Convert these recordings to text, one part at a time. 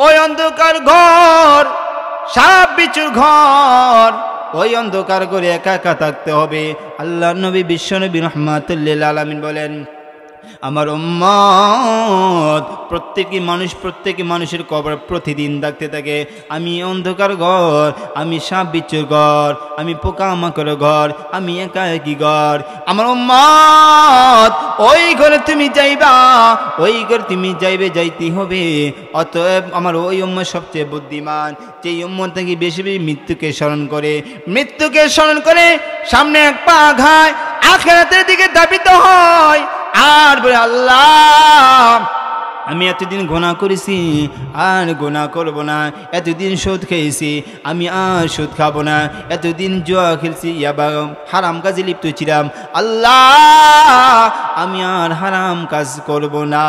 ওই অন্ধকার ঘর, সাপ বিচ্ছুর ঘর, ওই অন্ধকার করে একা একা থাকতে হবে। আল্লাহ নবী বিশ্বনবী রাহমাতুল্লিল আলামিন বলেন, আমার উম্মত প্রত্যেকটি মানুষের কবর প্রতিদিন ডাকতে থাকে, আমি অন্ধকার ঘর, আমি সাপ বিচ্ছুর ঘর, আমি পোকামাকড়ের ঘর, আমি একা একই ঘর। আমার উম্মত ওই ঘরে তুমি যাইবা, ওই ঘরে তুমি যাইতে হবে। অতএব আমার ওই উম্মত সবচেয়ে বুদ্ধিমান, যেই উম্মত নাকি বেশি বেশি মৃত্যুকে স্মরণ করে সামনে এক পা আঘায় আখিরাতের দিকে ধাবিত হয় আর বলে, আল্লাহ আমি এতদিন গুনাহ করেছি, আর গুনাহ করব না। এতদিন সুদ খেয়েছি, আমি আর সুদ খাবো না। এতদিন জুয়া খেলছি, ইয়াবা হারাম কাজে লিপ্ত ছিলাম, আল্লাহ আমি আর হারাম কাজ করব না।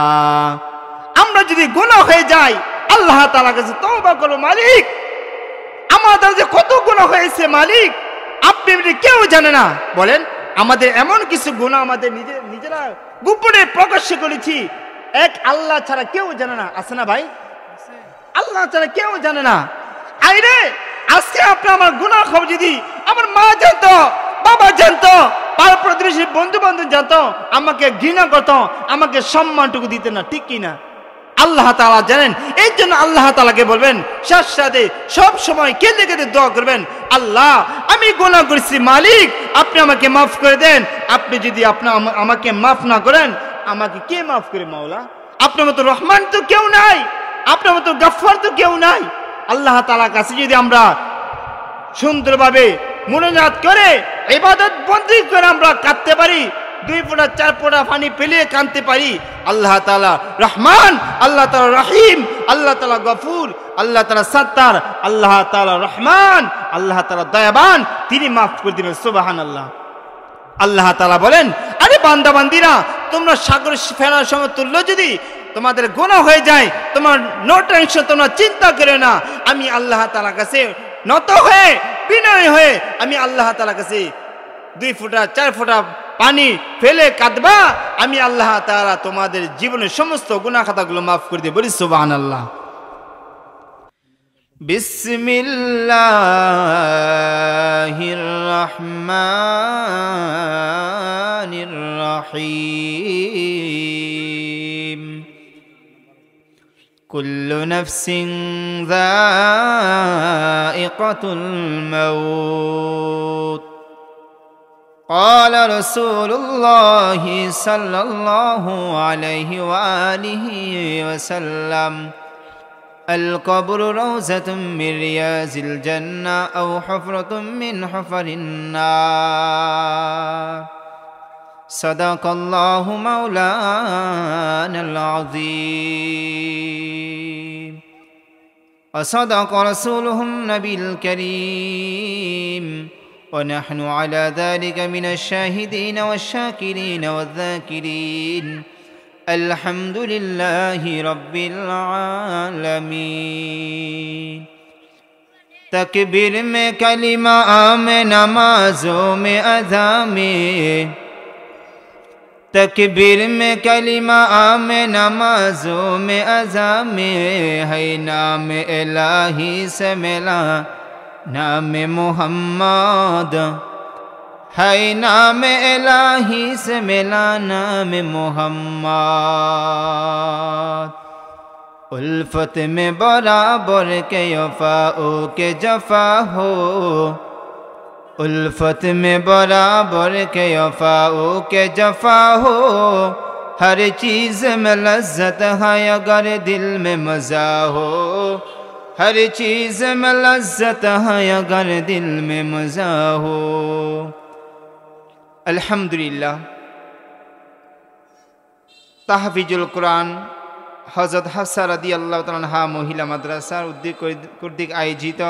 আমরা যদি গুনাহ হয়ে যাই, আল্লাহ তাআলার কাছে তওবা করো, মালিক আমাদের যে কত গুনাহ হয়েছে মালিক আপনি কেউ জানে না। বলেন, আমাদের এমন কিছু গুনাহ আমাদের নিজেরা গোপনে প্রকাশ করেছি, এক আল্লাহ ছাড়া কেউ জানে না। আছে না ভাই? আল্লাহ ছাড়া কেউ জানে না। আইরে আজকে আপনি আমার গুনাহ খবর যদি আমার মা জানতো, বাবা জানতো, পাড়া প্রতিবেশী বন্ধু বান্ধব জানতো, আমাকে ঘৃণা করতো, আমাকে সম্মানটুকু দিতে না, ঠিক কি না? আল্লাহ তাআলা জানেন। এই জন্য আল্লাহ তাআলাকে বলবেন, সাথে সব সময় কেঁদে কেঁদে দোয়া করবেন, আল্লাহ আমি গুনাহ করেছি, মালিক আপনি আমাকে মাফ করে দেন। আপনি যদি আমাকে মাফ না করেন, আমাকে কে মাফ করে? মাওলা আপনার মতো রহমান তো কেউ নাই, আপনার মতো গফফার তো কেউ নাই। আল্লাহ তাআলার কাছে যদি আমরা সুন্দরভাবে মুনাজাত করে ইবাদত বন্দি করে আমরা কাঁদতে পারি, 2 ফোঁটা 4 ফোঁটা পানি ফেলিয়ে কাঁদতে পারি, আল্লাহ তাআলা রহমান, আল্লাহ তাআলা রহিম, আল্লাহ তাআলা গফুর, আল্লাহ তাআলা সাত্তার, আল্লাহ তাআলা রহমান, আল্লাহ তাআলা দয়াবান, তিনি মাফ করে দিবেন। সুবহানাল্লাহ। আল্লাহ তাআলা বলেন, আরে বান্দা বান্দিরা, তোমরা সাগর ফেনার সমতুল্য যদি তোমাদের গুনাহ হয়ে যায়, তোমার নো টেনশন, তোমরা চিন্তা করো না। আমি আল্লাহ তাআলার কাছে নত হয়ে বিনয় হয়ে আমি আল্লাহ তাআলার কাছে 2 ফোঁটা 4 ফোঁটা পানি ফেলে কাঁদবা, আমি আল্লাহ তাআলা তোমাদের জীবনের সমস্ত গুনাহ খাতাগুলো মাফ করে দিয়ে। বলি সুবহানাল্লাহ। বিসমিল্লাহির রহমানির রহিম। কুল্লু নাফসিন যায়িকাতুল মাউত। قال رسول الله صلى الله عليه وآله وسلم القبر روزة من رياض الجنة أو حفرة من حفر النار صدق الله مولانا العظيم وصدق رسوله النبي الكريم ونحن على ذلك من الشاهدين والشاكرين والذاكرين الحمد لله رب العالمين. तकबीर में कलिमा में नमाजों में अज़ा में, तकबीर में कलिमा में नमाजों में अज़ा में है नाम इलाही से मिला नाम मोहम्मद, है नाम इलाही से मिला नाम मोहम्मद। उल्फत में बराबर के वफाओ के जफा हो, उल्फत में बराबर के वफाओ के जफा हो। हर चीज़ में लज्जत है अगर दिल में मज़ा हो, हर चीज़ में लज्जत है अगर दिल में मज़ा हो। अल्हम्दुलिल्लाह। তাহফিজুল কোরআন হযরত হাফসা রাদিয়াল্লাহু তাআলা আনহা মহিলা মাদ্রাসার উদ্যোগ কর্তৃক আয়োজিত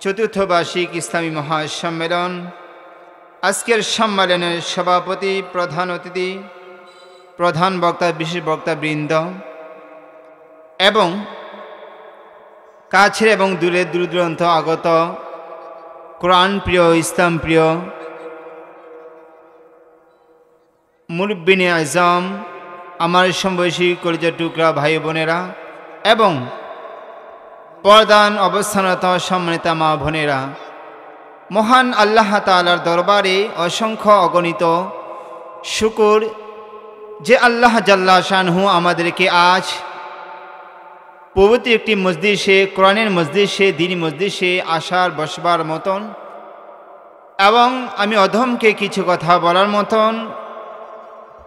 ৪র্থ বার্ষিক ইসলামী মহাসম্মেলন। আজকের সম্মেলনের সভাপতি, প্রধান অতিথি, প্রধান বক্তা, বিশেষ বক্তাবৃন্দ এবং কাছের এবং দূরের দূরদূরান্ত আগত কোরআন প্রিয়, ইসলাম প্রিয় মুরব্বিনে আজম, আমার সমবয়সী কলিজার টুকরা ভাই বোনেরা এবং পর্দান অবস্থানরত সম্মানিত মা বোনেরা, মহান আল্লাহ তাআলার দরবারে অসংখ্য অগণিত শুকর যে আল্লাহ জাল্লা শানহু আমাদেরকে আজ পবিত্র একটি মজলিসে, কোরআনের মজলিসে, দ্বীনি মজলিসে আসার বসবার মতন এবং আমি অধমকে কিছু কথা বলার মতন,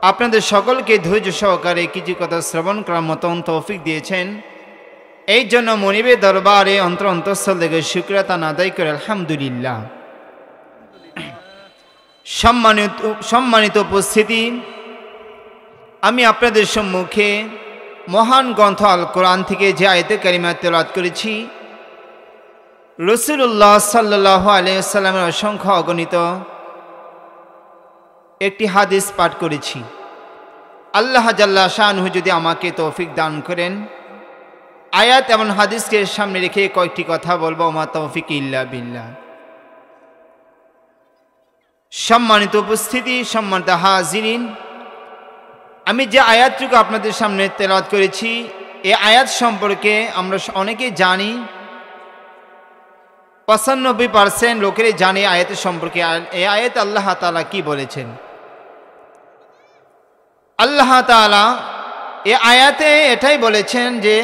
আপনাদের সকলকে ধৈর্য সহকারে কিছু কথা শ্রবণ করার মতন তৌফিক দিয়েছেন। এই জন্য মনিবের দরবারে অন্তঃস্থল থেকে শুকরিয়া আদায় করে আলহামদুলিল্লাহ। সম্মানিত উপস্থিতি, আমি আপনাদের সম্মুখে মহান গ্রন্থ আল কোরআন থেকে যে আয়াতে কারিমা তেলাওয়াত করেছি, রাসূলুল্লাহ সাল্লাল্লাহু আলাইহি ওয়াসাল্লামের অসংখ্য অগণিত একটি হাদিস পাঠ করেছি। আল্লাহ জাল্লা শানহু যদি আমাকে তৌফিক দান করেন, আয়াত এবং হাদিসকে সামনে রেখে কয়েকটি কথা বলবো। মা তৌফিক ইল্লা বিল্লাহ। সম্মানিত উপস্থিতি, সম্মানিত হাজিরিন, আমি যে আয়াতটুকু আপনাদের সামনে তেলাওয়াত করেছি, এই আয়াত সম্পর্কে আমরা অনেকেই জানি, 95% লোকেরই জানে আয়াতের সম্পর্কে। এই আয়াত আল্লাহ তাআলা কি বলেছেন? আল্লাহ তাআলা এই আয়াতে এটাই বলেছেন যে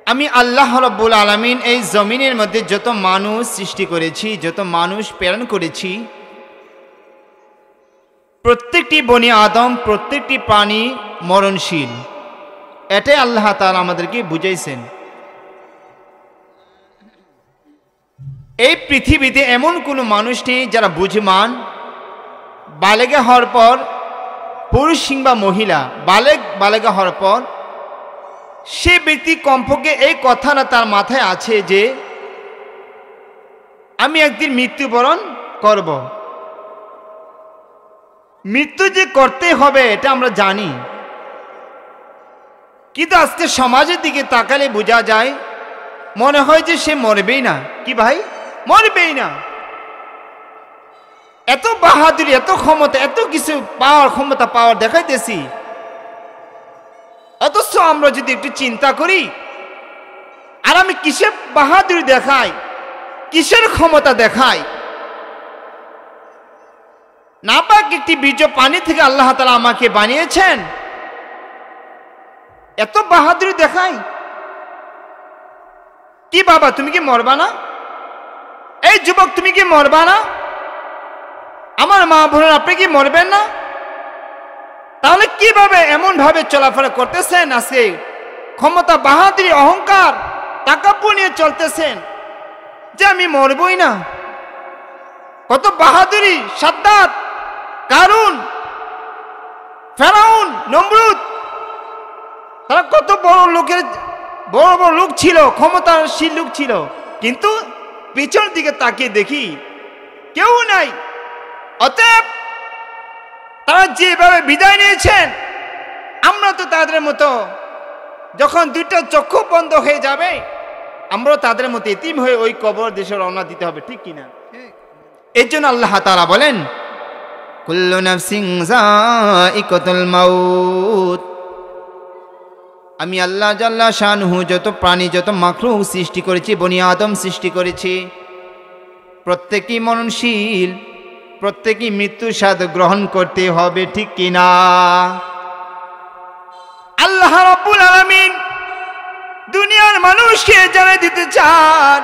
আমি আল্লাহ রাব্বুল আলামিন এই জমিনের মধ্যে যত মানুষ সৃষ্টি করেছি, যত মানুষ প্রেরণ করেছি, প্রত্যেকটি বনি আদম, প্রত্যেকটি প্রাণী মরণশীল। এটাই আল্লাহ তাআলা আমাদেরকে বুঝাইছেন। এই পৃথিবীতে এমন কোনো মানুষ নেই যারা বুঝমান, বালেগা হওয়ার পর, পুরুষ কিংবা মহিলা বালেগা হওয়ার পর সে ব্যক্তি কমপক্ষে এই কথাটা তার মাথায় আছে যে আমি একদিন মৃত্যুবরণ করব। মৃত্যু যে করতে হবে এটা আমরা জানি, কিন্তু আজকে সমাজের দিকে তাকালে বোঝা যায় মনে হয় যে সে মরবেই না। কি ভাই? মরবেই না। এত বাহাদুরি, এত ক্ষমতা, এত কিছু ক্ষমতা পাওয়ার দেখাইতেছি, অথচ আমরা যদি একটু চিন্তা করি, আর আমি কিসের বাহাদুরি দেখাই, কিসের ক্ষমতা দেখাই? নাপাক একটি বীর্য পানি থেকে আল্লাহ তাআলা আমাকে বানিয়েছেন, এত বাহাদুরি দেখাই? কি বাবা, তুমি কি মরবা না? এই যুবক, তুমি কি মরবা না? আমার মা বোনেরা, আপনি কি মরবেন না? তাহলে কিভাবে এমন ভাবে চলাফেরা করতেছেন? আজকে ক্ষমতা, বাহাদুরি, অহংকার, তাকাব্বুর নিয়ে চলতেছেন যে আমি মরবই না। কত বাহাদুরি! সাদ্দাত, কারুন, ফেরাউন, নমরুদ, তারা কত বড় বড় লোক ছিল, ক্ষমতাশীল লোক ছিল, কিন্তু পিছন দিকে তাকিয়ে দেখি কেউ নাই। অতএব তারা যেভাবে বিদায় নিয়েছেন, আমরা তো তাদের মতো যখন দুইটা চক্ষু বন্ধ হয়ে যাবে, আমরা তাদের মতো ইতিম হয়ে ওই কবর দেশে রওনা দিতে হবে। ঠিক কিনা? এর জন্য আল্লাহ তাআলা বলেন, কুল্লু নাফসিন যায়িকাতুল মাউত। আমি আল্লাহ জাল্লা শানহু যত প্রাণী, যত মাখলুক সৃষ্টি করেছি, বনি আদম সৃষ্টি করেছি, প্রত্যেকই মরণশীল, প্রত্যেকই মৃত্যুর স্বাদ গ্রহণ করতে হবে। ঠিক কিনা? আল্লাহ রাব্বুল আলামিন দুনিয়ার মানুষকে জানাই দিতে চান,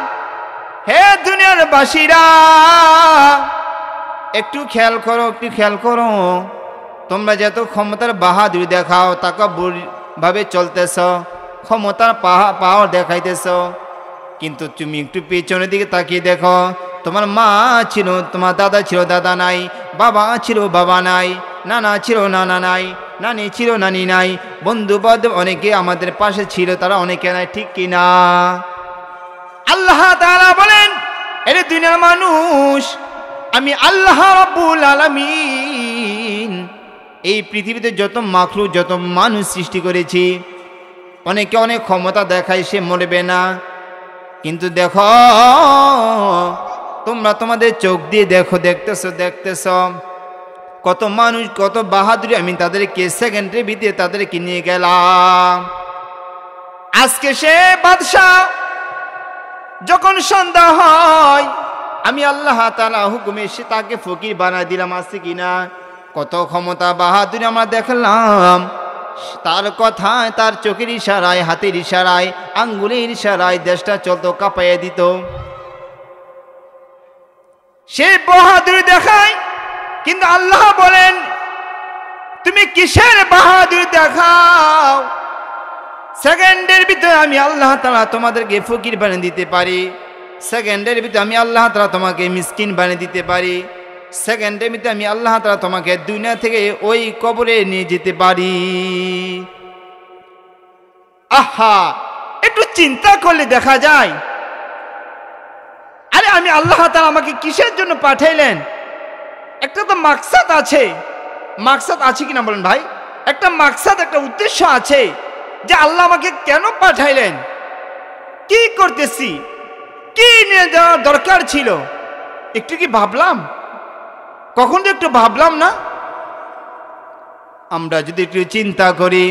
হে দুনিয়ার বাসীরা, একটু খেয়াল করো, একটু খেয়াল করো। তোমরা যত ক্ষমতার বাহাদুরি দেখাও, তাকাব্বুর ভাবে চলতেছ, ক্ষমতার পাওয়ার দেখাইতেছ, কিন্তু তুমি একটু পেছনের দিকে তাকিয়ে দেখো, তোমার মা ছিল, তোমার দাদা ছিল, দাদা নাই, বাবা ছিল, বাবা নাই, নানা ছিল, নানা নাই, নানি ছিল, নানি নাই, বন্ধু বান্ধব অনেকে আমাদের পাশে ছিল, তারা অনেকে নাই। ঠিক কিনা? আল্লাহ তাআলা বলেন, এর দুনিয়ার মানুষ, আমি আল্লাহ রাব্বুল আলামিন এই পৃথিবীতে যত মাখলুক, যত মানুষ সৃষ্টি করেছি, অনেকে অনেক ক্ষমতা দেখায়, সে মরবে না। কিন্তু দেখো, তোমরা তোমাদের চোখ দিয়ে দেখো, দেখতেছ কত মানুষ, কত বাহাদুরি, আমি তাদেরকে সেকেন্ডের ভিতরে তাদেরকে নিয়ে গেলাম। আজকে সে বাদশা, যখন সন্ধ্যা হয় আমি আল্লাহ তাআলা হুকুমে সে তাকে ফকির বানায় দিলাম। আছে কিনা? কত ক্ষমতা বাহাদুরি আমরা দেখলাম। তার কথায়, তার চোখের ইশারায়, হাতের ইশারায়, আঙ্গুলের ইশারায় দেশটা চলতো, কাঁপাইয়া দিত। সে বাহাদুরি দেখায়, কিন্তু আল্লাহ বলেন তুমি কিসের বাহাদুরি দেখাও? সেকেন্ডের ভিতরে আমি আল্লাহ তাআলা তোমাদেরকে ফকির বানিয়ে দিতে পারি। সেকেন্ডের ভিতরে আমি আল্লাহ তাআলা তোমাকে মিসকিন বানিয়ে দিতে পারি। সেকেন্ডের ভিতরে আমি আল্লাহ তাআলা তোমাকে দুনিয়া থেকে ওই কবরে নিয়ে যেতে পারি। আহা, একটু চিন্তা করলে দেখা যায়, আরে আমি আল্লাহ তাআলা আমাকে কিসের জন্য পাঠাইলেন? একটা তো মাকসাদ আছে। মাকসাদ আছে কিনা বলেন ভাই? একটা মাকসাদ, একটা উদ্দেশ্য আছে যে আল্লাহ আমাকে কেন পাঠাইলেন, কি করতেছি, কি নিয়ে যাওয়ার দরকার ছিল। একটু কি ভাবলাম? কখন তো একটু ভাবলাম না? আমরা যদি একটু চিন্তা করি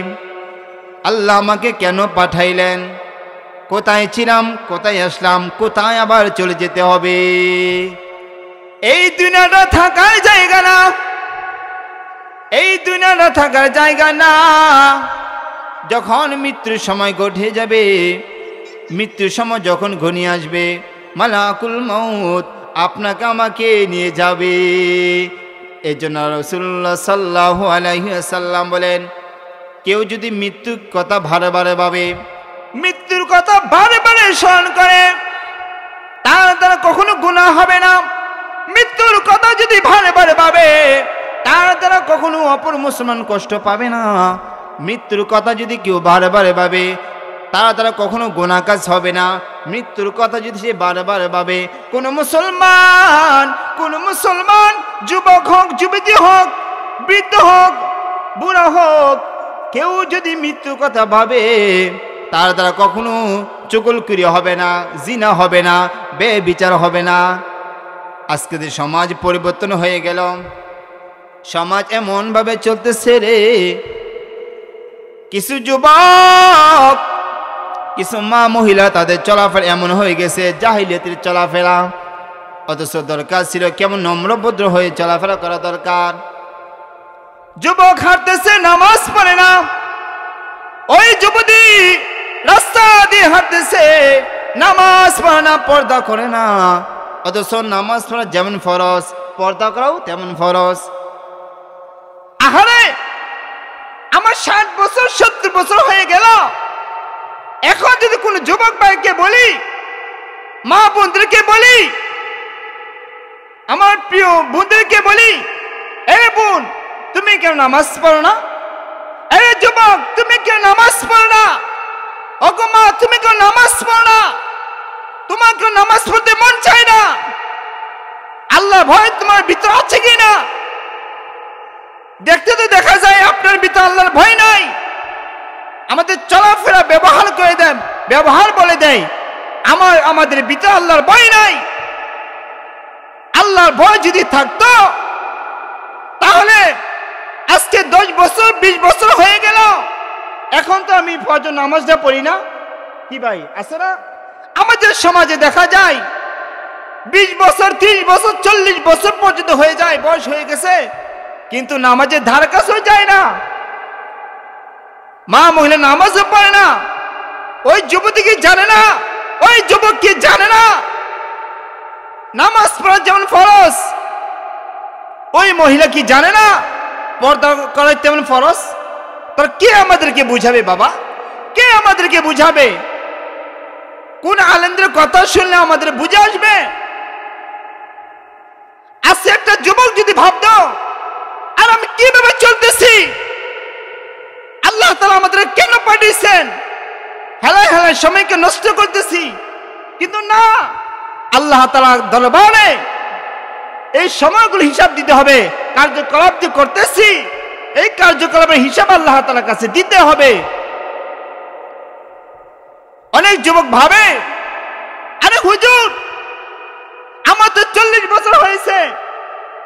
আল্লাহ আমাকে কেন পাঠাইলেন, কোথায় ছিলাম, কোথায় আসলাম, কোথায় আবার চলে যেতে হবে। এই দুনিয়াটা থাকার জায়গা না, এই দুনিয়াটা থাকার জায়গা না। যখন মৃত্যুর সময় ঘটে যাবে, মৃত্যুর সময় যখন ঘনিয়ে আসবে, মালাকুল মউত আপনাকে আমাকে নিয়ে যাবে। এই জন্য রাসূলুল্লাহ সাল্লাল্লাহু আলাইহি ওয়াসাল্লাম বলেন, কেউ যদি মৃত্যুর কথা বারে বারে ভাবে, মৃত্যুর কথা বারে বারে স্মরণ করে, তার দ্বারা কখনো গুনাহ হবে না। মৃত্যুর কথা যদি বারে বারে ভাবে, তার দ্বারা কখনো অপর মুসলমান কষ্ট পাবে না। মৃত্যুর কথা যদি কেউ বারে বারে ভাবে, তার দ্বারা কখনো গুনাহ কাজ হবে না। মৃত্যুর কথা যদি সে বারে বারে ভাবে, কোন মুসলমান যুবক হোক, যুবতী হোক, বৃদ্ধ হোক, বুড়া হোক, কেউ যদি মৃত্যুর কথা ভাবে, তার দ্বারা কখনো চুগলখড়ি হবে না, জিনা হবে না, বেবিচার হবে না। আজকে যে সমাজ পরিবর্তন হয়ে গেল, সমাজ এমন ভাবে চলতেছে রে, কিছু যুবক, কিছু মা মহিলা, তাদের চলাফেরা এমন হয়ে গেছে জাহিলিয়াতের চলাফেরা। অথচ দরকার ছিল কেমন নম্রভদ্র হয়ে চলাফেরা করা দরকার। যুবক হাঁটতেছে, নামাজ পড়ে না। ওই যুবতী রাস্তা দিয়ে হাঁটতেছে, নামাজ পড়ে না, পর্দা করে না। অথচ নামাজ পড়া যেমন ফরজ, পর্দা করাও তেমন ফরজ। আহারে, আমার 60 বছর 70 বছর হয়ে গেল, এখন যদি কোনো যুবক ভাইকে বলি, মা বোনদেরকে বলি, আমার প্রিয় বোনদেরকে বলি, এ বোন তুমি কেন নামাজ পড়ো না? এ যুবক তুমি কেন নামাজ পড়ো না? ওগো মা তুমি কেন নামাজ পড়ো না? তোমার কেন নামাজ পড়তে মন চায় না? আল্লাহ ভয় তোমার ভিতর আছে কি না? দেখতে তো দেখা যায় আপনার ভিতর আল্লাহর ভয় নাই। আমাদের চলাফেরা ব্যবহার করে দেন, ব্যবহার বলে দেয় আমাদের ভিতর আল্লাহর ভয় নাই। আল্লাহর ভয় যদি থাকতো, তাহলে আজকে 10 বছর 20 বছর হয়ে গেল, এখন তো আমি ফজর নামাজটা পড়ি না। কি ভাই আছে না? আমাদের সমাজে দেখা যায় 20 বছর 30 বছর 40 বছর পর্যন্ত হয়ে যায়, বয়স হয়ে গেছে, কিন্তু নামাজের ধার কাছেও যায় না। মা মহিলা নামাজও পড়ে না। ওই যুবতী কি জানে না? ওই যুবক কি জানে না নামাজ পড়া যেমন ফরজ? ওই মহিলা কি জানে না পর্দা করা তেমন ফরজ? তার কে আমাদেরকে বুঝাবে বাবা? কে আমাদেরকে বুঝাবে? কোন আলেমদের কথা শুনলে আমাদের বুঝে আসবে? আজকে একটা যুবক যদি ভাবতো, আর আমি কিভাবে চলতেছি, আল্লাহ তাআলা আমাদের কেন পাঠিয়েছেন, হেলায় হেলায় সময়কে নষ্ট করতেছি, কিন্তু না, আল্লাহ তাআলার দরবারে এই সময়গুলো হিসাব দিতে হবে। কার্যকলাপ যে করতেছি, এই কার্যকলাপের হিসাব আল্লাহ তাআলার কাছে দিতে হবে। অনেক যুবক ভাবে, আরে হুজুর আমার তো 40 বছর হয়েছে,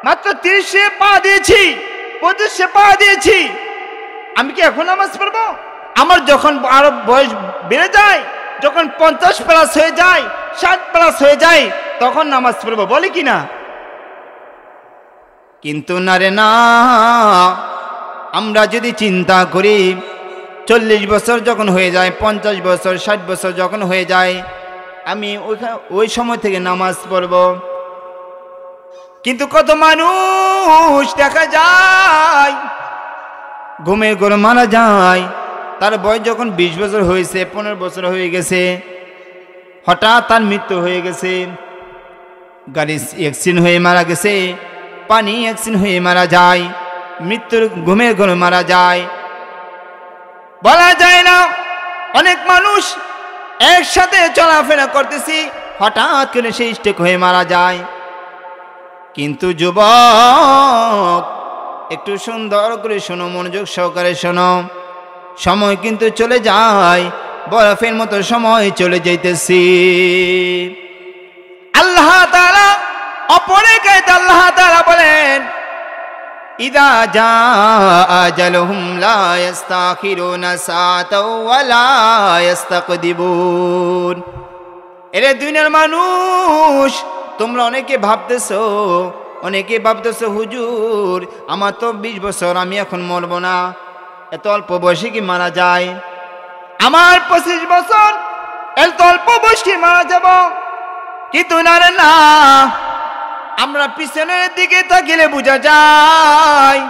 মাত্র 30-এ পা দিয়েছি, 25-এ পা দিয়েছি, আমি কি এখন নামাজ পড়বো? আমার যখন আরো বয়স বেড়ে যায়, যখন 50+ হয়ে যায়, 60+ হয়ে যায়, তখন নামাজ পড়বো, বলে কি না? কিন্তু না রে না, আমরা যদি চিন্তা করি 40 বছর যখন হয়ে যায়, 50 বছর, 60 বছর যখন হয়ে যায়, আমি ওই সময় থেকে নামাজ পড়ব। কিন্তু কত মানুষ দেখা যায় ঘুমের ঘরে মারা যায়, তার বয়স যখন 20 বছর হয়েছে, 15 বছর হয়ে গেছে, হঠাৎ তার মৃত্যু হয়ে গেছে, গাড়ি অ্যাক্সিডেন্ট হয়ে মারা গেছে, পানি অ্যাক্সিডেন্ট হয়ে মারা যায়, মৃত্যুর ঘুমের ঘরে মারা যায়, বলা যায় না। অনেক মানুষ একসাথে চলাফেরা করতেছি, হঠাৎ করে সেই স্ট্রোক হয়ে মারা যায়। কিন্তু যুবক, একটু সুন্দর করে শোনো, মনোযোগ সহকারে শোনো, সময় কিন্তু চলে যায়, বরফের মতো সময় চলে যাইতেছি। আল্লাহ তাআলা অপরে গায়তে আল্লাহ তাআলা বলেন, ইদা জাআ আজালুহুম লা ইস্তাখিরুনা সাআতাও ওয়া লা ইস্তাকদিমুন। এরে দুনিয়ার মানুষ, তোমরা অনেকে ভাবতেছো হুজুর আমার তো 20 বছর, আমি এখন মরবো না, এত অল্প বয়সে কি মারা যায়? আমার 25 বছর, এত অল্প বয়সে মারা যাব। কিন্তু না রে না, আমরা পিছনের দিকে তাকিয়ে বোঝা যায়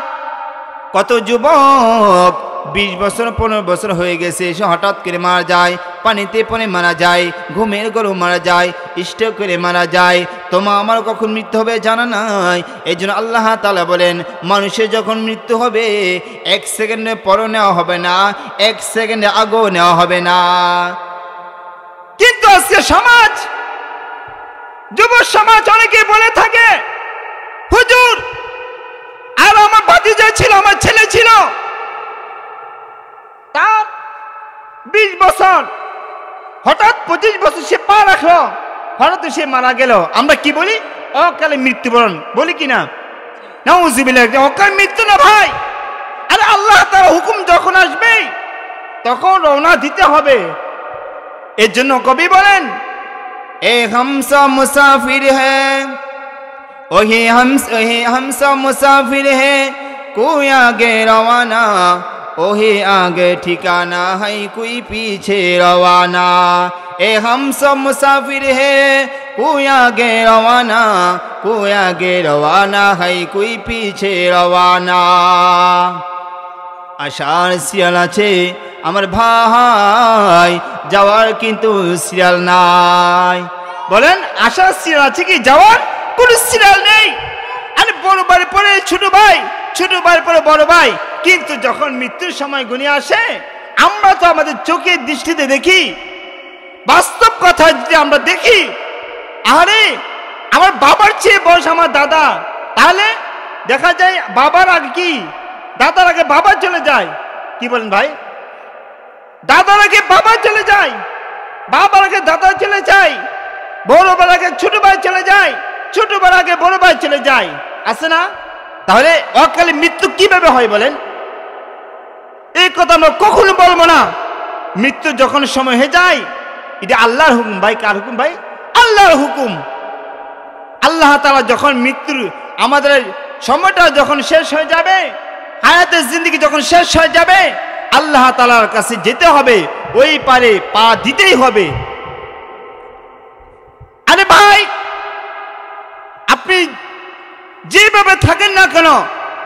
কত যুবক 20 বছর 15 বছর হয়ে গেছে, সে হঠাৎ করে মারা যায়, পানিতে পড়ে মারা যায়, ঘুমের ঘরে মারা যায়, স্ট্রোক করে মারা যায়। তোমার আমার কখন মৃত্যু হবে জানা নাই। এই জন্য আল্লাহ তাআলা বলেন, মানুষের যখন মৃত্যু হবে 1 সেকেন্ডে পরও নেওয়া হবে না, 1 সেকেন্ডে আগেও নেওয়া হবে না। কিন্তু আজকে সমাজ, যুব সমাজ অনেকে বলে থাকে, হুজুর আর আমার ভাতিজা ছিল, আমার ছেলে ছিল, তার 20 বছর, হঠাৎ 25 বছর সে পা রাখলো, হঠাৎ সে মারা গেল। আমরা কি বলি? অকালে মৃত্যুবরণ, বলি কি না? নাউযুবিল্লাহ, অকাল মৃত্যু না ভাই। আরে আল্লাহ তাআলার হুকুম যখন আসবে তখন রওনা দিতে হবে। এর জন্য কবি বলেন, এ হামসা মুসাফির হ্যায়, ওহি হামসা মুসাফির হ্যায়, কোই আগে রওয়ানা, ওহি আগে ঠিকানা है, कोई पीछे रवाना। ए हम सब मुसाफिर है, कोई आगे रवाना, कोई आगे रवाना है, कोई पीछे रवाना। আশার সিরিয়াল আছে আমার ভাই, যাওয়ার কিন্তু সিরিয়াল নাই। বলেন, আশার সিরিয়াল আছে কি যাওয়ার কোনো সিরিয়াল নেই? আরে বড় ভাই পরে ছোট ভাই, ছোট ভাই পরে বড় ভাই, কিন্তু যখন মৃত্যুর সময় ঘনিয়ে আসে, আমরা তো আমাদের চোখের দৃষ্টিতে দেখি, বাস্তব কথা যদি আমরা দেখি, আরে আমার বাবার চেয়ে বয়স আমার দাদা, তাহলে দেখা যায় বাবার আগে কি, দাদার আগে বাবা চলে যায়। কি বলেন ভাই? দাদার আগে বাবা চলে যায়, বাবার আগে দাদা চলে যায়, বড় ভাইয়ের আগে ছোট ভাই চলে যায়, ছোট ভাইয়ের আগে বড় ভাই চলে যায়, আছে না? তাহলে অকালে মৃত্যু কিভাবে হয় বলেন? এই কথা আমরা কখনো বলবো না। মৃত্যু যখন সময় হয়ে যায়, এটা আল্লাহর হুকুম ভাই। কার হুকুম ভাই? আল্লাহর হুকুম। আল্লাহ তাআলা যখন মৃত্যুর আমাদের সময়টা যখন শেষ হয়ে যাবে, হায়াতের জিন্দেগি যখন শেষ হয়ে যাবে, আল্লাহ তাআলার কাছে যেতে হবে, ওই পারে পা দিতেই হবে। আরে ভাই, আপনি যেভাবে থাকেন না কেন,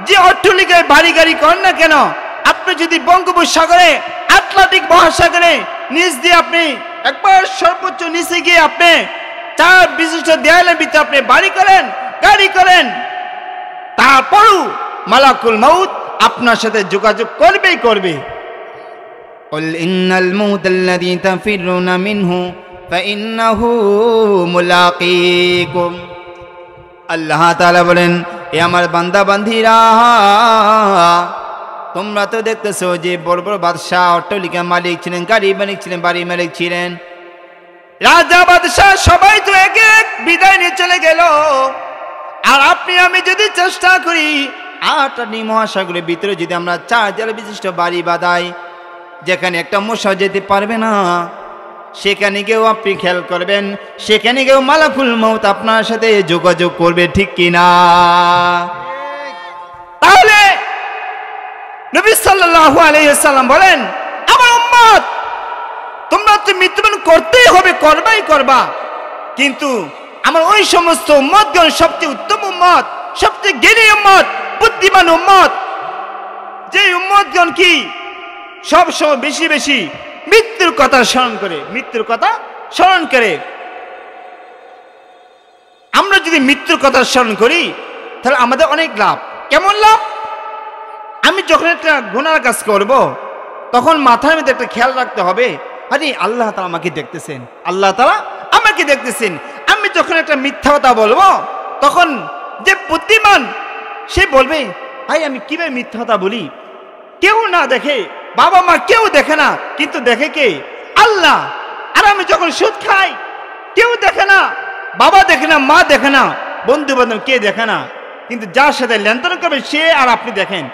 যে অট্টালিকায় বাড়ি গাড়ি করেন না কেন, আপনি যদি বঙ্গোপসাগরে, আটলান্টিক মহাসাগরে নিচ দিয়ে আপনি একবার সর্বোচ্চ নিচে গিয়ে আপনি 4 বিশিষ্ট দেয়ালের ভিতরে আপনি বাড়ি করেন, গাড়ি করেন, তারপরও মালাকুল মউত আপনার সাথে যোগাযোগ করবেই করবে। কুল ইন্নাল মাউতাল্লাযী তাফিরুনা মিনহু ফাইন্নাহু মুলাকীকুম। আল্লাহ তাআলা বলেন, এ আমার বান্দা বান্দিরা, তোমরা তো দেখতেছো যে বড় বড় বাদশাহ, অট্টালিকা মালিক ছিলেন, গাড়ি মালিক ছিলেন, বাড়ি মালিক ছিলেন, রাজা বাদশাহ সবাই তো এক এক বিদায় নিয়ে চলে গেল। আর আপনি আমি যদি চেষ্টা করি, আটলান্টিক মহাসাগরের ভিতরে যদি আমরা 4 দেয়াল বিশিষ্ট বাড়ি বাঁধাই, যেখানে একটা মশা যেতে পারবে না সেখানে গিয়েও আপনি খেয়াল করবেন, সেখানে গিয়েও মালাকুল মউত আপনার সাথে যোগাযোগ করবে, ঠিক কিনা? তাহলে নবী সাল্লাল্লাহু আলাইহি ওয়াসাল্লাম বলেন, আমার উম্মত তোমরা তো মৃত্যুবরণ করতেই হবে, করবাই করবা, কিন্তু আমার ওই সমস্ত উম্মতগণ সবচেয়ে উত্তম উম্মত, সবচেয়ে জ্ঞানী উম্মত, বুদ্ধিমান উম্মত, যে উম্মতগণ কি সবসময় বেশি বেশি মৃত্যুর কথা স্মরণ করে, মৃত্যুর কথা স্মরণ করে। আমরা যদি মৃত্যুর কথা স্মরণ করি তাহলে আমাদের অনেক লাভ। কেমন লাভ? আমি যখন একটা গুনার কাজ করব তখন মাথার মধ্যে একটা খেয়াল রাখতে হবে, আরে আল্লাহ তাআলা আমাকে দেখতেছেন, আল্লাহ তাআলা আমাকে দেখতেছেন। আমি যখন একটা মিথ্যা কথা বলবো তখন যে বুদ্ধিমান সে বলবে, ভাই আমি কিভাবে মিথ্যা কথা বলি, কেউ না দেখে, বাবা মা কেউ দেখে না, কিন্তু দেখে কে? আল্লাহ। আর আমি যখন সুদ খাই কেউ দেখে না, বাবা দেখে না, মা দেখে না, বন্ধু বান্ধব কে দেখে না, কিন্তু যার সাথে লেনদেন করবে সে আর আপনি দেখেন,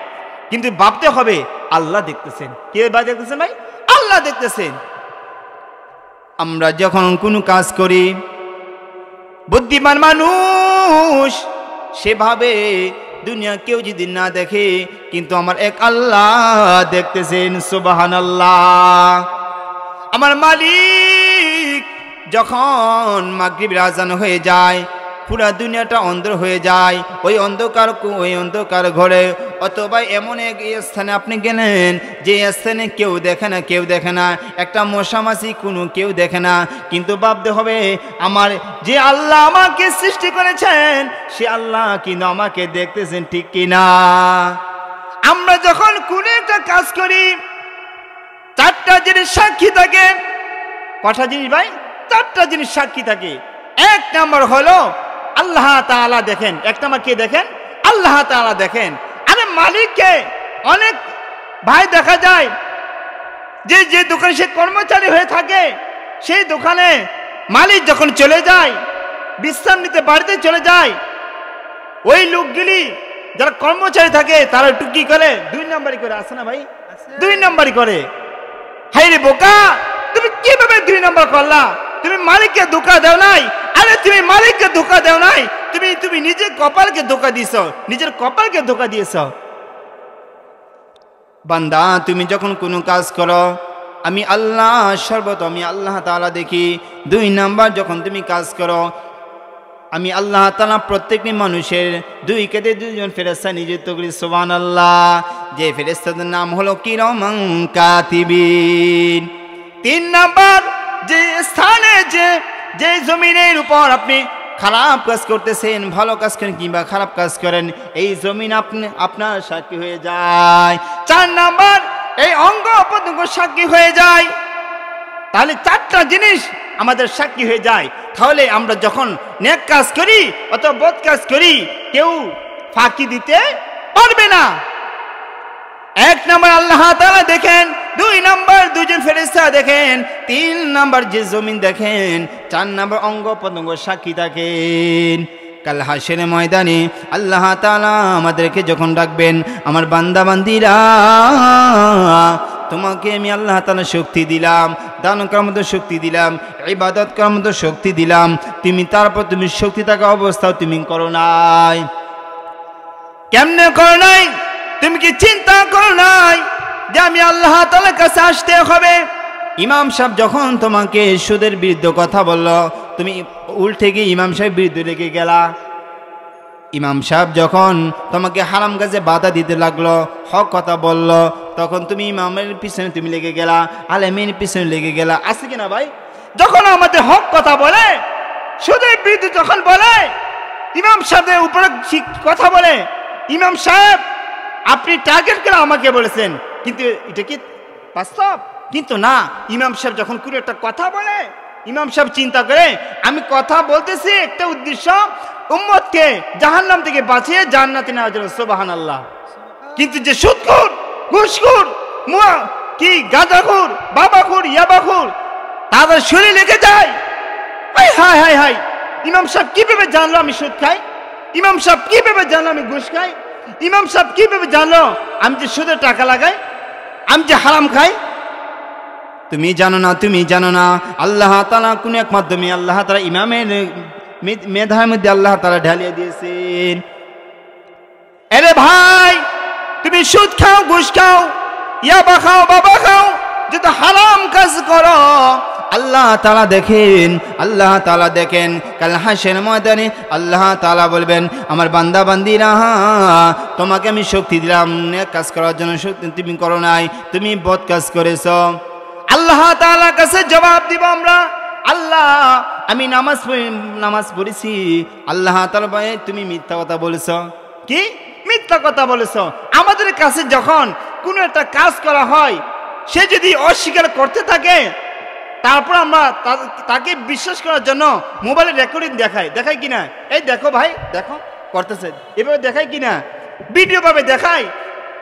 কিন্তু ভাবতে হবে আল্লাহ দেখতেছেন। কে বা দেখতেছেন? ভাই আল্লাহ দেখতেছেন। আমরা যখন কোনো কাজ করি, বুদ্ধিমান মানুষ সেভাবে দুনিয়া কেউ যদি না দেখে, কিন্তু আমার এক আল্লাহ দেখতেছেন। সুবহানাল্লাহ। আমার মালিক যখন মাগরিবের আজান হয়ে যায়, পুরা দুনিয়াটা অন্ধকার হয়ে যায়, ওই অন্ধকার ঘরে অথবা এমন এক স্থানে আপনি গেলেন যে স্থানে কেউ দেখে না, কেউ দেখে না, একটা মশামাছি কোনো কেউ দেখে না, কিন্তু ভাবতে হবে আমার যে আল্লাহ আমাকে সৃষ্টি করেছেন সে আল্লাহ কিন্তু আমাকে দেখতেছেন, ঠিক কিনা? আমরা যখন কোনো একটা কাজ করি চারটা জিনিস সাক্ষী থাকে। কটা জিনিস ভাই? চারটা জিনিস সাক্ষী থাকে। এক নাম্বার হলো আল্লাহ তাআলা দেখেন। এক নাম্বার কে দেখেন? আল্লাহ তাআলা দেখেন। আরে মালিককে অনেক ভাই দেখা যায় যে যে দোকানে সে কর্মচারী হয়ে থাকে, সেই দোকানে মালিক যখন চলে যায়, বিশ্রাম নিতে বাড়িতে চলে যায়, ওই লোকগুলি যারা কর্মচারী থাকে তারা একটু কি করে? দুই নাম্বারি করে। আসে না ভাই? দুই নাম্বারি করে। হাই রে বোকা, তুমি কিভাবে দুই নাম্বার করলা? তুমি মালিককে ধোঁকা দাও নাই। আরে তুমি মালিককে ধোঁকা দাও নাই, তুমি নিজের কপালকে ধোঁকা দিয়েছ, নিজের কপালকে ধোঁকা দিয়েছ। বান্দা তুমি যখন কোনো কাজ করো, আমি আল্লাহ সর্বত আমি আল্লাহ তাআলা দেখি। দুই নাম্বার যখন তুমি কাজ করো, আমি আল্লাহ তাআলা প্রত্যেকটি মানুষের দুই কাঁধে দুইজন ফেরেশতা নিযুক্ত করি। সুবহানাল্লাহ। যে ফেরেশতাদের নাম হলো কিরামান কাতিবিন। তিন নাম্বার যে স্থানে যে জমিনের উপর আপনি খারাপ কাজ করতেছেন, ভালো কাজ করেন কিংবা খারাপ কাজ করেন, এই জমিন আপনার সাক্ষী হয়ে যায়। চার নাম্বার এই অঙ্গ প্রত্যঙ্গ সাক্ষী হয়ে যায়। তাহলে চারটা জিনিস আমাদের সাক্ষী হয়ে যায়। তাহলে আমরা যখন নেক কাজ করি অথবা বদ কাজ করি কেউ ফাঁকি দিতে পারবে না। এক নাম্বার আল্লাহ তাআলা দেখেন, দুই নাম্বার দুজন ফেরেশতা দেখেন, তিন নাম্বার যে জমিন দেখেন, চার নাম্বার অঙ্গ প্রত্যঙ্গ সাক্ষী থাকেন। কাল হাসরের ময়দানে আল্লাহ তাআলা আমাদেরকে যখন ডাকবেন, আমার বান্দা বান্দিরা তোমাকে আমি আল্লাহ তাআলা শক্তি দিলাম, দান করার মতো শক্তি দিলাম, ইবাদত করার মতো শক্তি দিলাম, তারপর তুমি শক্তি থাকা অবস্থাও তুমি করো নাই। কেমনে করো নাই? তুমি কি চিন্তা করো নাই যে আমি আল্লাহ তাআলার কাছে আসতে হবে? ইমাম সাহেব যখন তোমাকে সুদের বিরুদ্ধে কথা বলল, তুমি উল্টে গিয়ে ইমাম সাহেব বিরুদ্ধে লেগে গেলা। ইমাম সাহেব যখন তোমাকে হারাম কাজে বাধা দিতে লাগলো, হক কথা বলল, তখন তুমি ইমামের পিছনে তুমি লেগে গেলা, আলেমের পিছনে লেগে গেলা। আছে কিনা ভাই? যখন আমাদের হক কথা বলে, সুদের বিরুদ্ধে যখন বলে, ইমাম সাহেবের উপরে কথা বলে, ইমাম সাহেব আপনি টার্গেট করে আমাকে বলেছেন, কিন্তু এটা কি বাস্তব? কিন্তু না, ইমাম সাহেব যখন কোনো একটা কথা বলে, ইমাম সাহেব চিন্তা করে আমি কথা বলতেছি একটা উদ্দেশ্য, উম্মতকে জাহান্নাম থেকে বাঁচিয়ে জান্নাতে নেওয়ার জন্য। সুবহানাল্লাহ। কিন্তু যে সুদখোর, ঘুষখোর, গাঁজাখোর, বাবাখোর, ইয়াবাখোর, তাদের শরীরে লেগে যায়। হাই হাই হাই, ইমাম সাহেব কিভাবে জানলো আমি সুদ খাই? ইমাম সাহেব কিভাবে জানলো আমি ঘুষ খাই? ইমাম সাহেব কিভাবে জানলো আমি যে সুদের টাকা লাগাই, আমি যে হারাম খাই? তুমি জানো না আল্লাহ তাআলা কোন এক মাধ্যমে আল্লাহ তাআলা ইমামের মেধার মধ্যে আল্লাহ তাআলা ঢালিয়ে দিয়েছেন। আরে ভাই, তুমি সুদ খাও, ঘুষ খাও, ইয়াবা খাও, বাবা খাও, যত হারাম কাজ করো, আল্লাহ তাআলা দেখেন কাল হাসরের ময়দানে আল্লাহ তাআলা বলবেন, আমার বান্দা বান্দিরা, তোমাকে আমি শক্তি দিলাম নেক কাজ করার জন্য, শক্তি তুমি করো নাই, তুমি বদ কাজ করেছো। আল্লাহ তাআলার কাছে জবাব দিব আমরা, আল্লাহ আমি নামাজ পড়েছি, আল্লাহ তাআলা বলে তুমি মিথ্যা কথা বলেছো। কি মিথ্যা কথা বলেছো? আমাদের কাছে যখন কোনো একটা কাজ করা হয়, সে যদি অস্বীকার করতে থাকে, তারপর আমরা তাকে বিশ্বাস করার জন্য মোবাইলে রেকর্ডিং দেখাই কিনা, এই দেখো ভাই, দেখো করতেছে, এভাবে দেখাই কিনা, ভিডিও ভাবে দেখাই,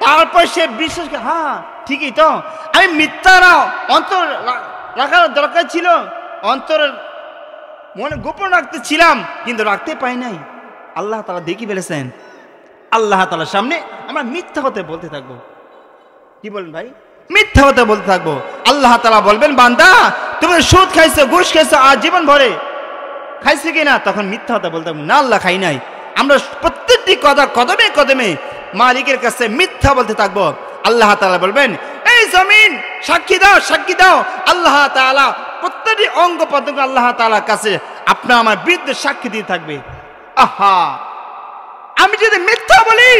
তারপর সে বিশ্বাস করে, হ্যাঁ ঠিকই তো, আমি মিথ্যারা অন্তর রাখার দরকার ছিল, অন্তর মনে গোপন রাখতে ছিলাম, কিন্তু রাখতে পাই নাই। আল্লাহ তাআলা দেখি ফেলেছেন। আল্লাহ তাআলার সামনে আমরা মিথ্যা কথা বলতে থাকবো। কি বলেন ভাই? মিথ্যা কথা বলতে থাকবো। আল্লাহ তাআলা বলবেন, বান্দা তুমি সুদ খাইছো, ঘুষ খাইছো, আজীবন ভরে খাইছো কিনা? তখন মিথ্যা কথা বলতে থাকবো, না আল্লাহ খাই নাই। আমরা প্রত্যেকটি কথা কদমে কদমে মালিকের কাছে মিথ্যা বলতে থাকবো। আল্লাহ তাআলা বলবেন, এই জমিন সাক্ষী দাও। আল্লাহ তাআলা প্রত্যেকটি অঙ্গ প্রত্যঙ্গ আল্লাহ তাআলার কাছে আপনার আমার বিরুদ্ধে সাক্ষী দিয়ে থাকবে। আহা, আমি যদি মিথ্যা বলি,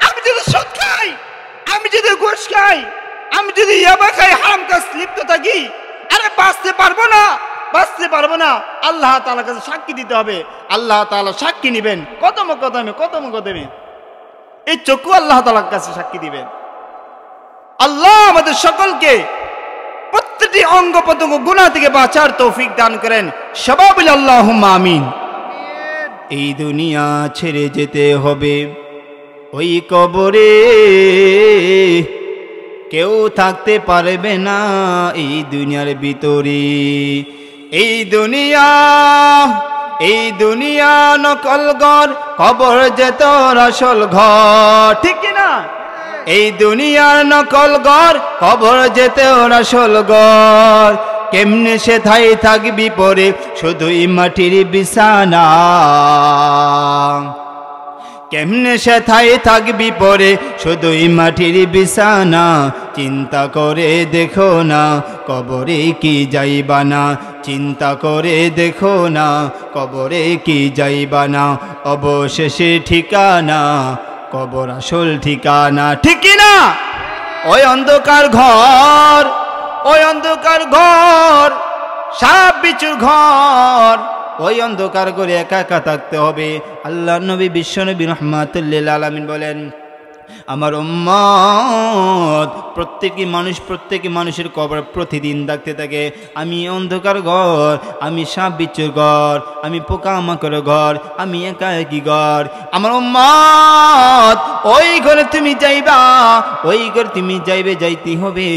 আমি যদি সুদ খাই, আমি যদি ঘুষ খাই, আমি যদি ইয়াবা খাই, হারাম কাজ লিপ্ত থাকি, আরে বাঁচতে পারবো না। আল্লাহ তাআলার কাছে সাক্ষী দিতে হবে। আল্লাহ তাআলা সাক্ষী নেবেন কদমে। এই চক্ষু আল্লাহ তাআলার কাছে সাক্ষী দিবেন। আল্লাহ আমাদের সকলকে প্রত্যেকটি অঙ্গ প্রত্যঙ্গ গুনাহ থেকে বাঁচার তৌফিক দান করেন। সবাই বলি আল্লাহুম্মা আমিন। এই দুনিয়া ছেড়ে যেতে হবে, ওই কবরে কেউ থাকতে পারবে না এই দুনিয়ার ভিতরে। এই দুনিয়া নকল ঘর, কবর যে তোর আসল ঘর। ঠিক কিনা? এই দুনিয়ার নকল ঘর, কবর যে তোর আসল ঘর। কেমনে সে ঠাই থাকবি পরে শুধুই মাটির বিছানা, কেমনে সে ঠাই থাকবি পরে শুধুই মাটির বিছানা। চিন্তা করে দেখো না কবরে কি যাইবা না, চিন্তা করে দেখো না কবরে কি যাইবা না। অবশেষে ঠিকানা কবর আসল ঠিকানা। ঠিক কিনা? ওই অন্ধকার ঘর, সাপ বিচুর ঘর, ওই অন্ধকার করে একা একা থাকতে হবে। আল্লাহ নবী বিশ্বনবী রাহমাতুল লিল আলামিন বলেন, আমার উম্মত প্রত্যেকটি মানুষের কবর প্রতিদিন ডাকতে থাকে, আমি অন্ধকার ঘর, আমি সাপ বিচ্ছুর ঘর, আমি পোকামাকড়ের ঘর, আমি একাকী ঘর। আমার উম্মত ওই ঘরে তুমি যাইবা, ওই ঘরে তুমি যাইতে হবে।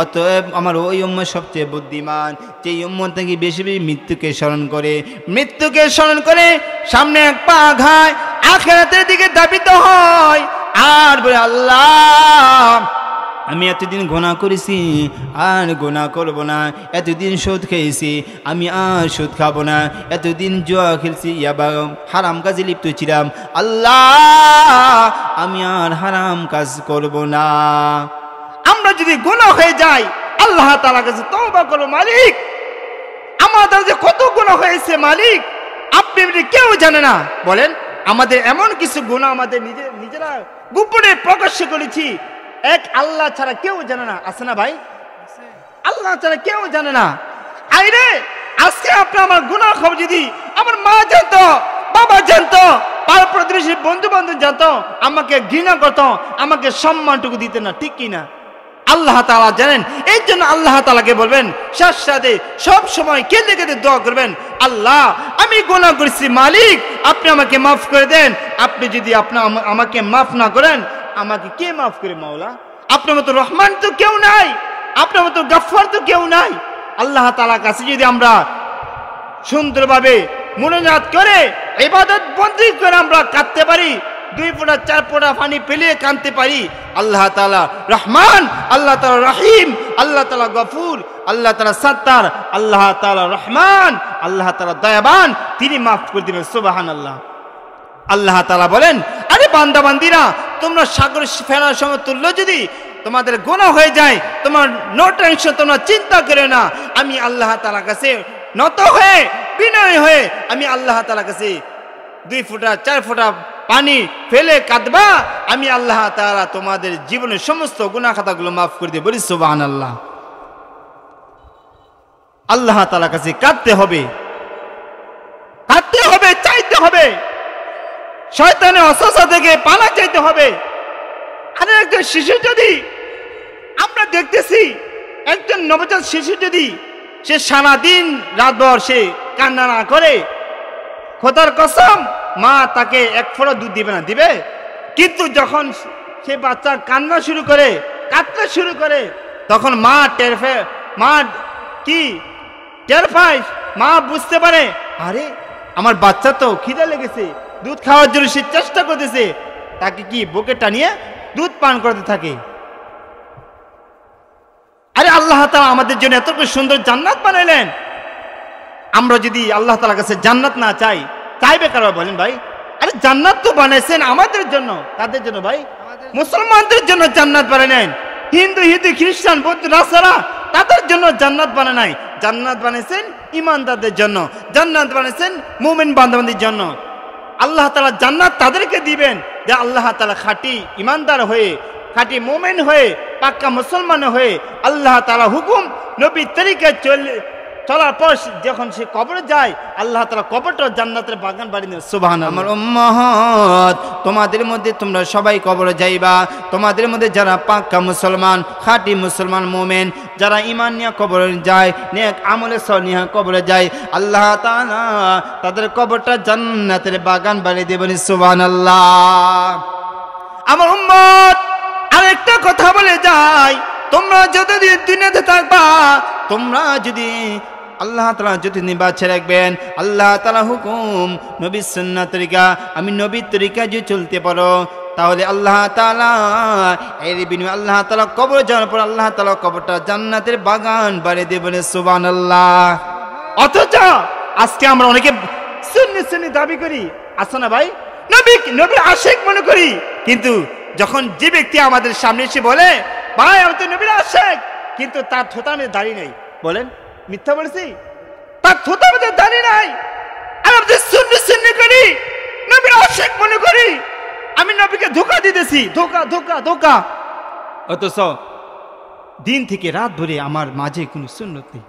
অতএব আমার ওই উম্মত সবচেয়ে বুদ্ধিমান, যেই উম্মত নাকি বেশি বেশি মৃত্যুকে স্মরণ করে সামনে এক পা আঘায় আখিরাতের দিকে ধাবিত হয়, আর বলে আল্লাহ আমি এতদিন গুনাহ করেছি, আর গুনাহ করব না। এতদিন সুদ খেয়েছি, আমি আর সুদ খাবো না। এতদিন জুয়া খেলছি, হারাম কাজে লিপ্ত ছিলাম, আল্লাহ আমি আর হারাম কাজ করব না। আমরা যদি গুনাহ হয়ে যাই, আল্লাহ তাআলার কাছে তওবা করব, মালিক আমাদের যে কত গুনাহ হয়েছে মালিক আপনি কেউ জানে না। বলেন, আমাদের এমন কিছু গুনাহ আমাদের নিজেরা গোপনে প্রকাশ করেছি, এক আল্লাহ ছাড়া কেউ জানে না। আছে না ভাই? আল্লাহ ছাড়া কেউ জানে না। আইরে আজকে আপনি আমার গুনাহ খবর যদি আমার মা জানতো, বাবা জানতো, পাড়া প্রতিবেশী বন্ধু বান্ধব জানতো, আমাকে ঘৃণা করতো, আমাকে সম্মানটুকু দিতে না। ঠিক কিনা? আল্লাহ তাআলা জানেন। এই জন্য আল্লাহ তাআলাকে বলবেন, সাথে সব সময় কেঁদে কেঁদে দোয়া করবেন, আল্লাহ আমি গুনাহ করেছি, মালিক আপনি আমাকে মাফ করে দেন। আপনি যদি আমাকে মাফ না করেন, আমাকে কে মাফ করে? মাওলা আপনার মতো রহমান তো কেউ নাই, আপনার মতো গফফার তো কেউ নাই। আল্লাহ তাআলার কাছে যদি আমরা সুন্দরভাবে মুনাজাত করে ইবাদত বন্দেগী করে আমরা কাঁদতে পারি, 2 ফোঁটা 4 ফোঁটা পানি পেলে কাঁদতে পারি, আল্লাহ তাআলা রহমান, আল্লাহ তাআলা রহিম, আল্লাহ তাআলা গফুর, আল্লাহ তাআলা সত্তার, আল্লাহ তাআলা রহমান, আল্লাহ তাআলা দয়াবান, তিনি মাফ করে দিবেন। সুবহানাল্লাহ। আল্লাহ তাআলা বলেন, আরে বান্দা বান্দিরা, তোমরা সাগর ফেনার সমতুল্য যদি তোমাদের গুনাহ হয়ে যায়, তোমার নো টেনশন, তোমরা চিন্তা করে না, আমি আল্লাহ তাআলার কাছে নত হয়ে বিনয় হয়ে আমি আল্লাহ তাআলার কাছে 2 ফোঁটা 4 ফোঁটা পানি ফেলে কাঁদবা, আমি আল্লাহ তাআলা তোমাদের জীবনের সমস্ত গুনাহ খাতাগুলো মাফ করে দেব। বলি সুবহানাল্লাহ। আল্লাহ তাআলার কাছে কাঁদতে হবে, কাঁদতে হবে, চাইতে হবে, শয়তানের ওয়াসওয়াসা থেকে পানা চাইতে হবে। আরে একজন শিশু যদি, আমরা দেখতেছি একজন নবজাত শিশু যদি সে সারাদিন রাতভর সে কান্না না করে, খোদার কসম মা তাকে 1 ফোঁটা দুধ দিবে না? দিবে। কিন্তু যখন সে বাচ্চা কান্না শুরু করে, কাঁদতে শুরু করে, তখন মা টের পায়, মা বুঝতে পারে, আরে আমার বাচ্চা তো খিদে লেগেছে, দুধ খাওয়ার জন্য সে চেষ্টা করতেছে, তাকে কি বুকে টানিয়ে দুধ পান করতে থাকে। আরে আল্লাহ তাআলা আমাদের জন্য এত সুন্দর জান্নাত বানাইলেন, আমরা যদি আল্লাহ তাআলার কাছে জান্নাত না চাই, চাইবে কারা বলেন ভাই? আরে জান্নাত তো বানাইছেন আমাদের জন্য, কাদের জন্য ভাই? মুসলমানদের জন্য জান্নাত বানাইলেন। হিন্দু খ্রিস্টান বৌদ্ধ নাসারা তাদের জন্য জান্নাত বানায় নাই, জান্নাত বানাইছেন ঈমানদারদের জন্য, জান্নাত বানাইছেন মুমিন বান্দাবান্দির জন্য। আল্লাহ তাআলা জান্নাত তাদেরকে দিবেন যে আল্লাহ তাআলা খাঁটি ঈমানদার হয়ে, খাঁটি মুমিন হয়ে, পাক্কা মুসলমান হয়ে আল্লাহ তাআলা হুকুম নবীর তরিকায় চলার পর যখন সে কবরে যায়, আল্লাহ তাআলা কবরটা জান্নাতের বাগান বানিয়ে দেন। সুবহানাল্লাহ। আমার উম্মাত, তোমাদের মধ্যে তোমরা সবাই কবরে যাইবা, তোমাদের মধ্যে যারা পাক্কা মুসলমান, খাঁটি মুসলমান মুমিন, যারা ঈমান নিয়ে কবরে যায়, নেক আমলে সলিহ নিয়ে কবরে যায়, আল্লাহ তাআলা তাদের কবরটা জান্নাতের বাগান বানিয়ে দেবেন। সুবহানাল্লাহ। আমার উম্মত, আরেকটা কথা বলে যাই, তোমরা যতদিন দুনিয়াতে থাকবা, তোমরা যদি আল্লাহ তাআলা যদি বাঁচিয়ে রাখবেন, আল্লাহ তাআলা হুকুম নবীর সুন্নাত তরিকা, আমি নবীর তরিকায় যদি চলতে পারো, তাহলে আল্লাহ তাআলা এর বিনিময়ে আল্লাহ তাআলা কবরে যাওয়ার পর আল্লাহ তাআলা কবরটা জান্নাতের বাগান বানিয়ে দেবেন। সুবহানাল্লাহ। অথচ আজকে আমরা অনেকে সুন্নি দাবি করি, আছে না ভাই? নবীর আশিক মনে করি, কিন্তু যখন যে ব্যক্তি আমাদের সামনে এসে বলে, ভাই আমি তো নবীর আশিক, কিন্তু তার থোতার মধ্যে দাড়ি নেই, বলেন মিথ্যা বলছি? তার থোতার মধ্যে দাড়ি নাই, আর আমি সুন্নি করি, নবীর আশিক মনে করি, আমি নবীকে ধোঁকা দিতেছি, ধোঁকা ধোঁকা ধোঁকা। অথচ দিন থেকে রাত ধরে আমার মাঝে কোনো সুন্নত নেই।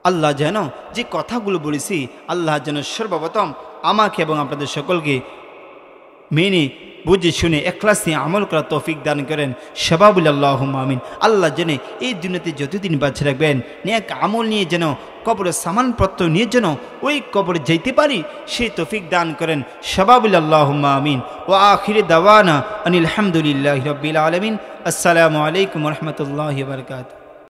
আল্লাহ যেন যে কথাগুলো বলেছি, আল্লাহ যেন সর্বপ্রথম আমাকে এবং আপনাদের সকলকে মেনে বুঝে শুনে ইখলাস নিয়ে আমল করা তৌফিক দান করেন। সবাবুল আল্লাহুম্মা আমিন। আল্লাহ যেন এই দুনিয়াতে যতদিন বাঁচিয়ে রাখবেন, নেক আমল নিয়ে যেন কবরের সামানপত্র নিয়ে যেন ওই কবরে যেতে পারি, সেই তৌফিক দান করেন। সবাবুল আল্লাহুম্মা আমিন। ওয়া আখিরি দাওয়ানা আনিল হামদুলিল্লাহি রাব্বিল আলামিন। আসসালামু আলাইকুম ওয়া রাহমাতুল্লাহি ওয়া বারাকাতুহু।